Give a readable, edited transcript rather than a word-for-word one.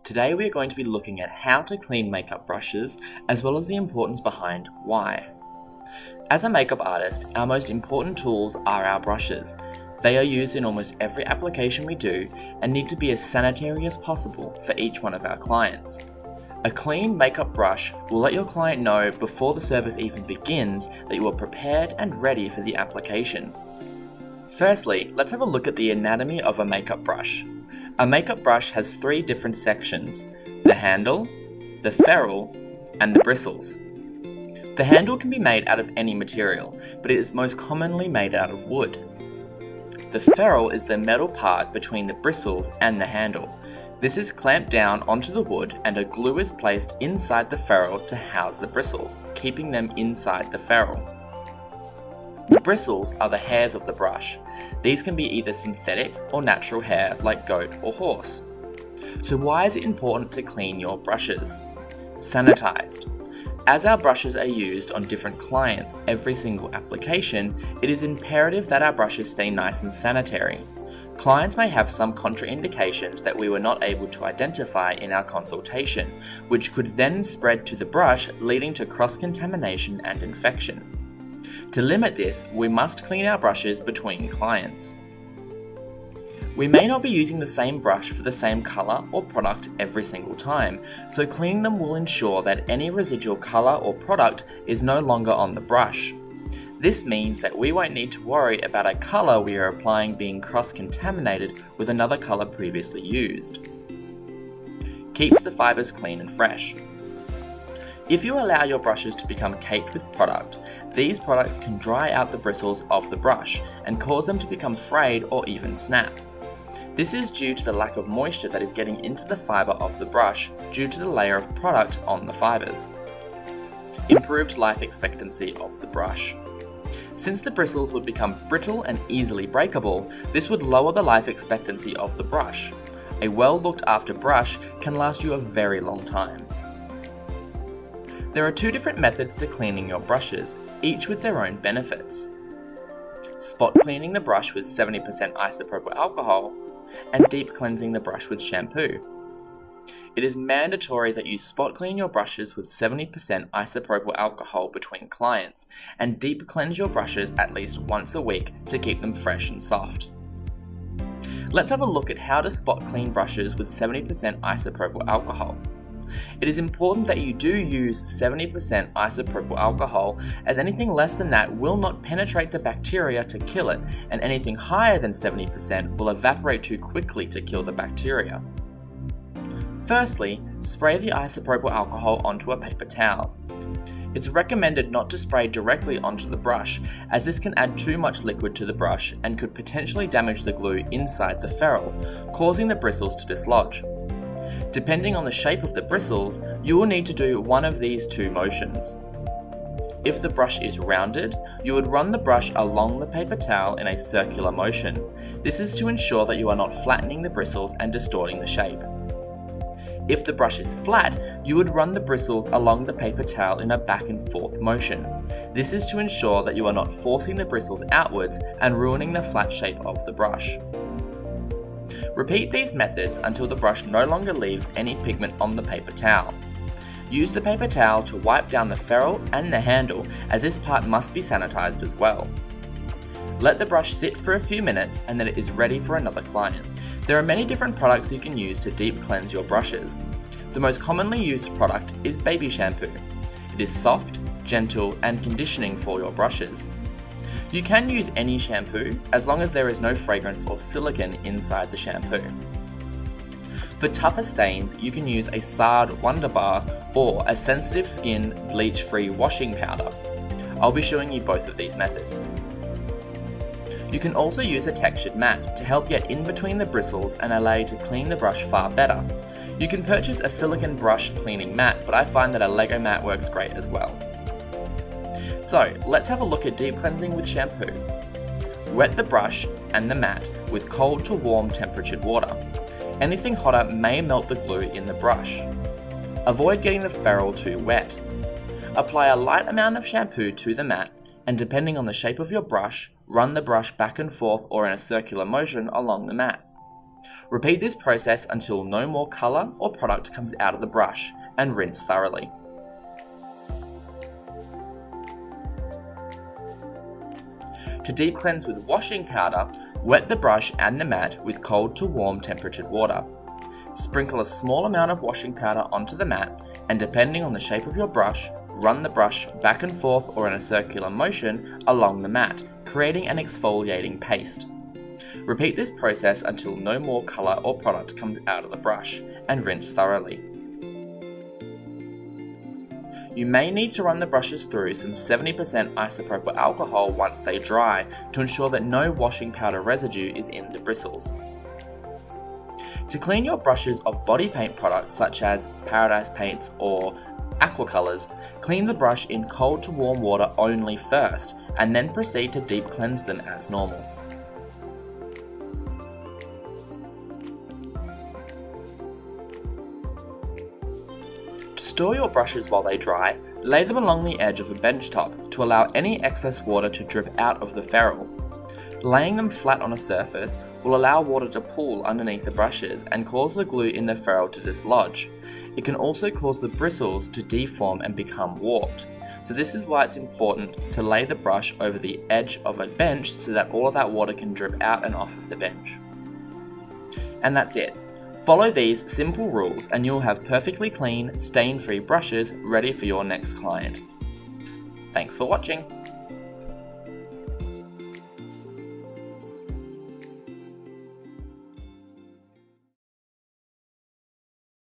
Today we are going to be looking at how to clean makeup brushes, as well as the importance behind why. As a makeup artist, our most important tools are our brushes. They are used in almost every application we do and need to be as sanitary as possible for each one of our clients. A clean makeup brush will let your client know before the service even begins that you are prepared and ready for the application. Firstly, let's have a look at the anatomy of a makeup brush. A makeup brush has three different sections: the handle, the ferrule, and the bristles. The handle can be made out of any material, but it is most commonly made out of wood. The ferrule is the metal part between the bristles and the handle. This is clamped down onto the wood and a glue is placed inside the ferrule to house the bristles, keeping them inside the ferrule. The bristles are the hairs of the brush. These can be either synthetic or natural hair like goat or horse. So why is it important to clean your brushes? Sanitized. As our brushes are used on different clients every single application, it is imperative that our brushes stay nice and sanitary. Clients may have some contraindications that we were not able to identify in our consultation, which could then spread to the brush, leading to cross-contamination and infection. To limit this, we must clean our brushes between clients. We may not be using the same brush for the same colour or product every single time, so cleaning them will ensure that any residual colour or product is no longer on the brush. This means that we won't need to worry about a colour we are applying being cross-contaminated with another colour previously used. Keeps the fibres clean and fresh. If you allow your brushes to become caked with product, these products can dry out the bristles of the brush and cause them to become frayed or even snap. This is due to the lack of moisture that is getting into the fibre of the brush due to the layer of product on the fibres. Improved life expectancy of the brush. Since the bristles would become brittle and easily breakable, this would lower the life expectancy of the brush. A well looked after brush can last you a very long time. There are two different methods to cleaning your brushes, each with their own benefits. Spot cleaning the brush with 70% isopropyl alcohol, and deep cleansing the brush with shampoo. It is mandatory that you spot clean your brushes with 70% isopropyl alcohol between clients, and deep cleanse your brushes at least once a week to keep them fresh and soft. Let's have a look at how to spot clean brushes with 70% isopropyl alcohol. It is important that you do use 70% isopropyl alcohol, as anything less than that will not penetrate the bacteria to kill it, and anything higher than 70% will evaporate too quickly to kill the bacteria. Firstly, spray the isopropyl alcohol onto a paper towel. It's recommended not to spray directly onto the brush, as this can add too much liquid to the brush and could potentially damage the glue inside the ferrule, causing the bristles to dislodge. Depending on the shape of the bristles, you will need to do one of these two motions. If the brush is rounded, you would run the brush along the paper towel in a circular motion. This is to ensure that you are not flattening the bristles and distorting the shape. If the brush is flat, you would run the bristles along the paper towel in a back and forth motion. This is to ensure that you are not forcing the bristles outwards and ruining the flat shape of the brush. Repeat these methods until the brush no longer leaves any pigment on the paper towel. Use the paper towel to wipe down the ferrule and the handle, as this part must be sanitized as well. Let the brush sit for a few minutes and then it is ready for another client. There are many different products you can use to deep cleanse your brushes. The most commonly used product is baby shampoo. It is soft, gentle, and conditioning for your brushes. You can use any shampoo as long as there is no fragrance or silicone inside the shampoo. For tougher stains, you can use a SARD Wonder Bar or a sensitive skin bleach-free washing powder. I'll be showing you both of these methods. You can also use a textured mat to help get in between the bristles and allow you to clean the brush far better. You can purchase a silicone brush cleaning mat, but I find that a Lego mat works great as well. So let's have a look at deep cleansing with shampoo. Wet the brush and the mat with cold to warm temperatured water. Anything hotter may melt the glue in the brush. Avoid getting the ferrule too wet. Apply a light amount of shampoo to the mat, and depending on the shape of your brush, run the brush back and forth or in a circular motion along the mat. Repeat this process until no more colour or product comes out of the brush, and rinse thoroughly. To deep cleanse with washing powder, wet the brush and the mat with cold to warm temperatured water. Sprinkle a small amount of washing powder onto the mat, and depending on the shape of your brush, run the brush back and forth or in a circular motion along the mat, creating an exfoliating paste. Repeat this process until no more colour or product comes out of the brush, and rinse thoroughly. You may need to run the brushes through some 70% isopropyl alcohol once they dry to ensure that no washing powder residue is in the bristles. To clean your brushes of body paint products such as Paradise Paints or Aquacolors, clean the brush in cold to warm water only first, and then proceed to deep cleanse them as normal. To store your brushes while they dry, lay them along the edge of a bench top to allow any excess water to drip out of the ferrule. Laying them flat on a surface will allow water to pool underneath the brushes and cause the glue in the ferrule to dislodge. It can also cause the bristles to deform and become warped. So this is why it's important to lay the brush over the edge of a bench so that all of that water can drip out and off of the bench. And that's it. Follow these simple rules and you'll have perfectly clean, stain-free brushes ready for your next client. Thanks for watching.